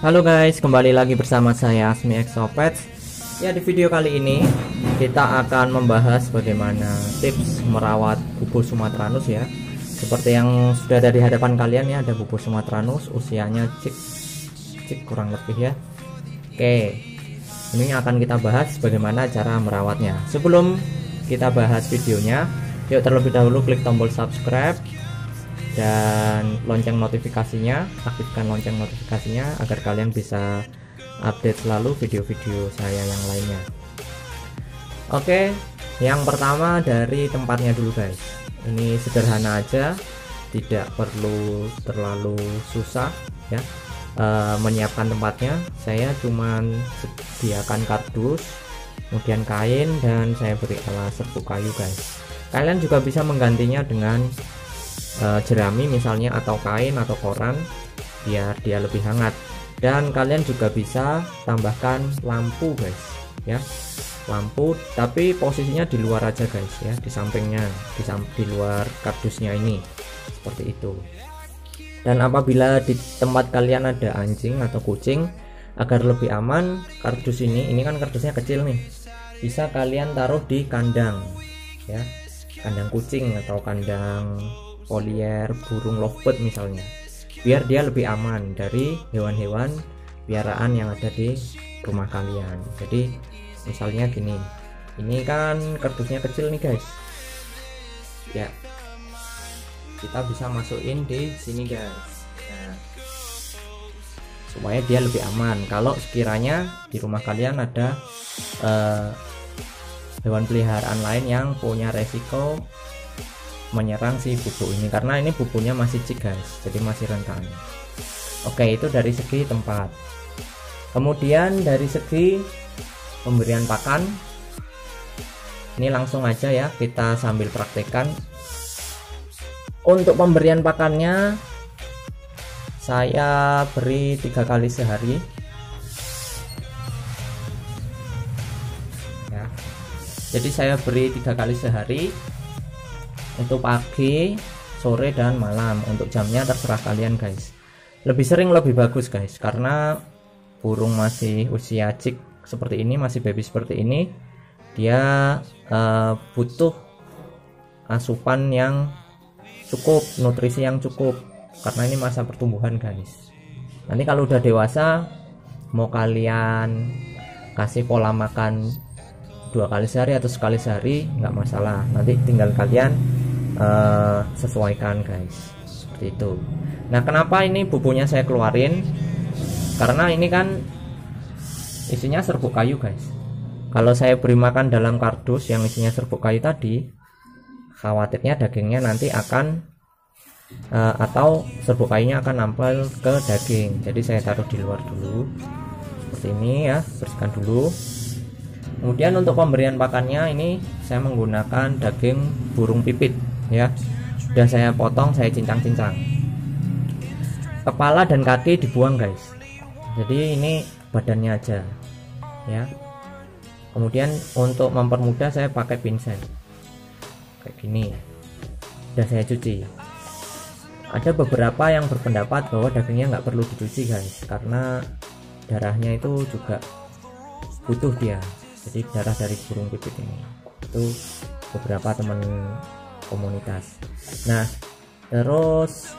Halo guys, kembali lagi bersama saya Asmi Exopets. Ya, di video kali ini kita akan membahas bagaimana tips merawat bubur sumatranus ya. Seperti yang sudah ada di hadapan kalian ya, ada bubur sumatranus usianya cik kurang lebih ya. Oke, ini akan kita bahas bagaimana cara merawatnya. Sebelum kita bahas videonya, yuk terlebih dahulu klik tombol subscribe dan lonceng notifikasinya, aktifkan lonceng notifikasinya agar kalian bisa update selalu video-video saya yang lainnya. Oke, yang pertama dari tempatnya dulu guys. Ini sederhana aja, tidak perlu terlalu susah ya. Menyiapkan tempatnya, saya cuman sediakan kardus, kemudian kain, dan saya beri alas serbuk kayu guys. Kalian juga bisa menggantinya dengan jerami misalnya, atau kain atau koran biar dia lebih hangat. Dan kalian juga bisa tambahkan lampu guys ya, lampu tapi posisinya di luar aja guys ya, di sampingnya, di luar kardusnya ini, seperti itu. Dan apabila di tempat kalian ada anjing atau kucing, agar lebih aman, kardus ini kan kardusnya kecil nih, bisa kalian taruh di kandang ya, kandang kucing atau kandang polier burung lovebird misalnya, biar dia lebih aman dari hewan-hewan piaraan yang ada di rumah kalian. Jadi misalnya gini, ini kan kardusnya kecil nih guys ya, kita bisa masukin di sini guys. Nah, supaya dia lebih aman kalau sekiranya di rumah kalian ada hewan peliharaan lain yang punya resiko menyerang si bubuk ini, karena ini bubuknya masih cik guys, jadi masih rentan. Oke, itu dari segi tempat. Kemudian dari segi pemberian pakan, ini langsung aja ya kita sambil praktekkan. Untuk pemberian pakannya saya beri 3 kali sehari ya. Jadi saya beri 3 kali sehari untuk pagi, sore, dan malam. Untuk jamnya terserah kalian guys. Lebih sering lebih bagus guys, karena burung masih usia cik seperti ini, masih baby seperti ini, dia butuh asupan yang cukup, nutrisi yang cukup, karena ini masa pertumbuhan guys. Nanti kalau udah dewasa, mau kalian kasih pola makan 2 kali sehari atau sekali sehari nggak masalah, nanti tinggal kalian sesuaikan guys, seperti itu. Nah, kenapa ini bubuknya saya keluarin? Karena ini kan isinya serbuk kayu guys. Kalau saya beri makan dalam kardus yang isinya serbuk kayu tadi, khawatirnya dagingnya nanti akan atau serbuk kayunya akan nampel ke daging. Jadi saya taruh di luar dulu seperti ini ya, bersihkan dulu. Kemudian untuk pemberian pakannya ini saya menggunakan daging burung pipit ya, sudah saya potong, saya cincang-cincang. Kepala dan kaki dibuang guys, jadi ini badannya aja ya. Kemudian untuk mempermudah saya pakai pinset kayak gini, sudah saya cuci. Ada beberapa yang berpendapat bahwa dagingnya nggak perlu dicuci guys, karena darahnya itu juga butuh dia, jadi darah dari burung pipit ini, itu beberapa teman komunitas. Nah, terus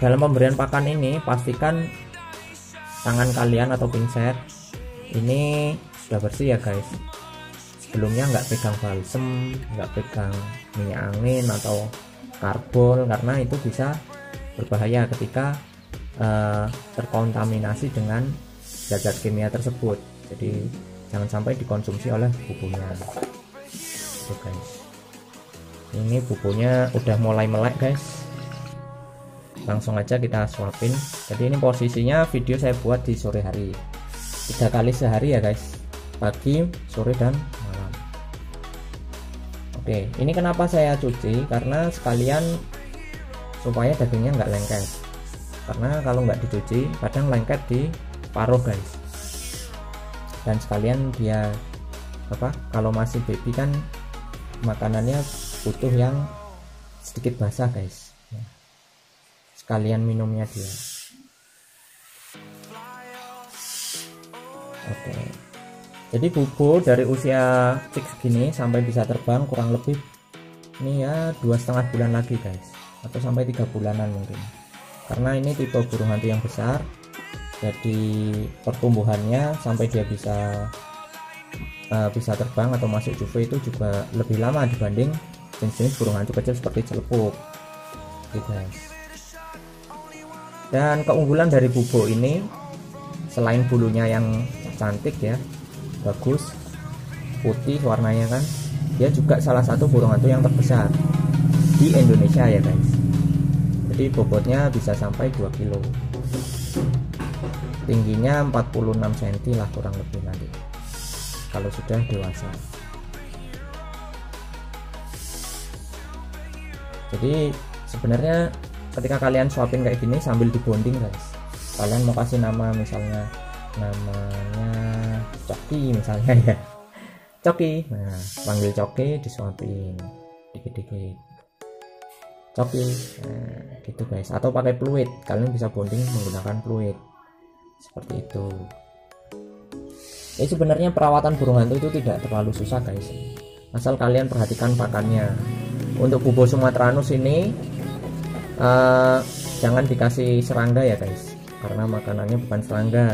dalam pemberian pakan ini pastikan tangan kalian atau pinset ini sudah bersih ya guys. Sebelumnya nggak pegang balsem, nggak pegang minyak angin atau karbon, karena itu bisa berbahaya ketika terkontaminasi dengan zat-zat kimia tersebut. Jadi jangan sampai dikonsumsi oleh bubunya. Oke guys, ini bubunya udah mulai melek guys, langsung aja kita suapin. Jadi ini posisinya video saya buat di sore hari, 3 kali sehari ya guys, pagi, sore, dan malam. Oke, ini kenapa saya cuci, karena sekalian supaya dagingnya nggak lengket, karena kalau nggak dicuci kadang lengket di paruh guys. Dan sekalian dia kalau masih baby kan makanannya butuh yang sedikit basah guys, sekalian minumnya dia. Oke, jadi bubo dari usia cik segini sampai bisa terbang kurang lebih ini ya 2,5 bulan lagi guys, atau sampai 3 bulanan mungkin, karena ini tipe burung hantu yang besar. Jadi pertumbuhannya sampai dia bisa terbang atau masuk juve itu juga lebih lama dibanding jenis-jenis burung hantu kecil seperti celepuk gitu guys. Dan keunggulan dari bubo ini, selain bulunya yang cantik ya, bagus, putih warnanya kan, dia juga salah satu burung hantu yang terbesar di Indonesia ya guys. Jadi bobotnya bisa sampai 2 kilo, tingginya 46 cm lah kurang lebih nanti kalau sudah dewasa. Jadi sebenarnya ketika kalian suapin kayak gini sambil dibonding guys, kalian mau kasih nama, misalnya namanya Coki misalnya ya, Coki, nah panggil Coki, disuapin dikit-dikit Coki, nah gitu guys. Atau pakai fluid, kalian bisa bonding menggunakan fluid seperti itu. Sebenarnya perawatan burung hantu itu tidak terlalu susah guys, asal kalian perhatikan pakannya. Untuk bubo sumatranus ini jangan dikasih serangga ya guys, karena makanannya bukan serangga,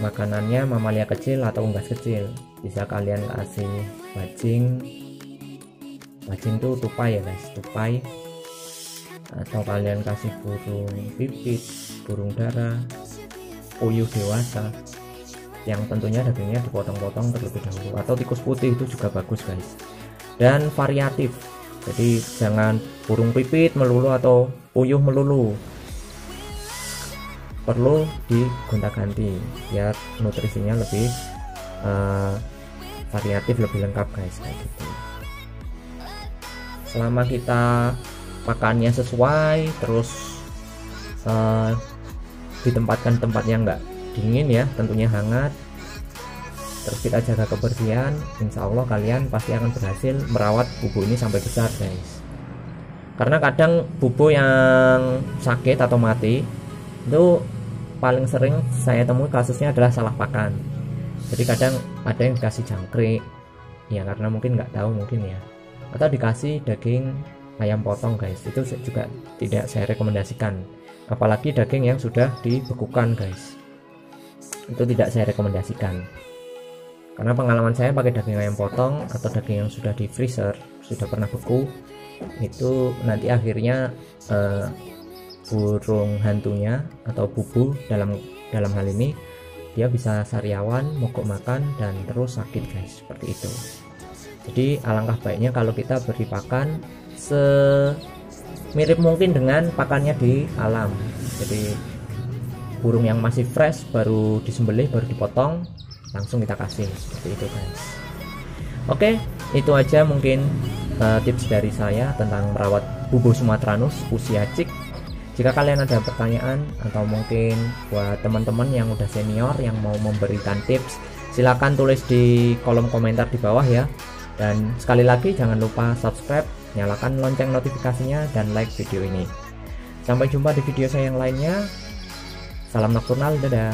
makanannya mamalia kecil atau unggas kecil. Bisa kalian kasih bajing itu tupai ya guys, tupai, atau kalian kasih burung pipit, burung dara, puyuh dewasa yang tentunya dagingnya dipotong-potong terlebih dahulu, atau tikus putih itu juga bagus guys. Dan variatif, jadi jangan burung pipit melulu atau puyuh melulu, perlu digonta-ganti biar nutrisinya lebih variatif, lebih lengkap guys, kayak gitu. Selama kita pakannya sesuai, terus ditempatkan tempat yang enggak dingin ya, tentunya hangat, terus kita jaga kebersihan, insya Allah kalian pasti akan berhasil merawat bubo ini sampai besar guys. Karena kadang bubo yang sakit atau mati itu paling sering saya temui kasusnya adalah salah pakan. Jadi kadang ada yang dikasih jangkrik ya, karena mungkin nggak tahu mungkin ya, atau dikasih daging ayam potong guys, itu juga tidak saya rekomendasikan, apalagi daging yang sudah dibekukan guys, itu tidak saya rekomendasikan. Karena pengalaman saya pakai daging ayam potong atau daging yang sudah di freezer, sudah pernah beku, itu nanti akhirnya burung hantunya atau bubu dalam hal ini dia bisa sariawan, mogok makan, dan terus sakit guys, seperti itu. Jadi alangkah baiknya kalau kita beri pakan semirip mungkin dengan pakannya di alam. Jadi burung yang masih fresh baru disembelih, baru dipotong, langsung kita kasih, seperti itu guys. Oke, itu aja mungkin tips dari saya tentang merawat bubo sumatranus usia cik. Jika kalian ada pertanyaan atau mungkin buat teman-teman yang udah senior yang mau memberikan tips, silahkan tulis di kolom komentar di bawah ya. Dan sekali lagi jangan lupa subscribe, nyalakan lonceng notifikasinya, dan like video ini. Sampai jumpa di video saya yang lainnya. Salam nokturnal, dadah.